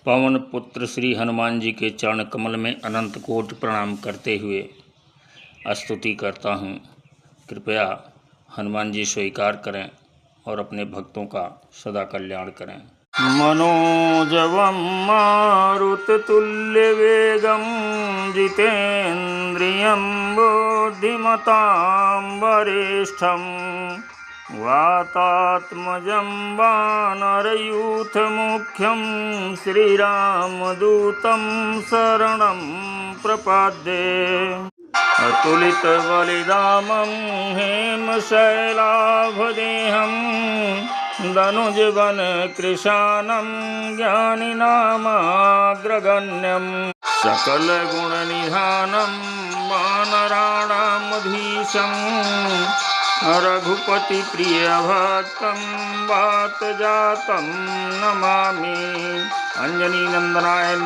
पवन पुत्र श्री हनुमान जी के चरण कमल में अनंत कोटि प्रणाम करते हुए स्तुति करता हूँ। कृपया हनुमान जी स्वीकार करें और अपने भक्तों का सदा कल्याण करें। मनोजवं मारुततुल्यवेगं जितेन्द्रियं बुद्धिमतां वरिष्ठं वातात्मजं वानरयूथमुख्यं श्रीरामदूतं शरणं प्रपद्ये। अतुलितबलिधामं हेमशैलाभदेहं दनुजवन कृशानं ज्ञानिनामाग्रगण्यं सकलगुणनिधानं वानराणामधीशं रघुपतिप्रियभक्तं वातजातं नमामि। अंजनीनंदनाय नमः।